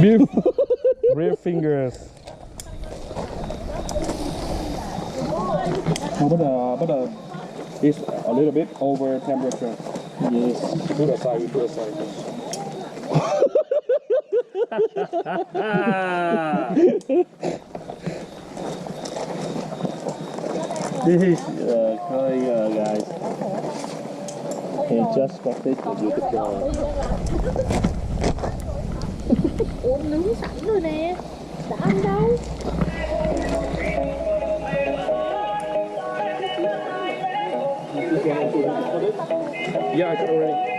Beef. Beef fingers. But it's a little bit over temperature. Yes. Put aside. This is curry, guys. And just got it with the flour. Ủa nướng sẵn rồi nè. Đã ăn đâu? Yeah, I could already.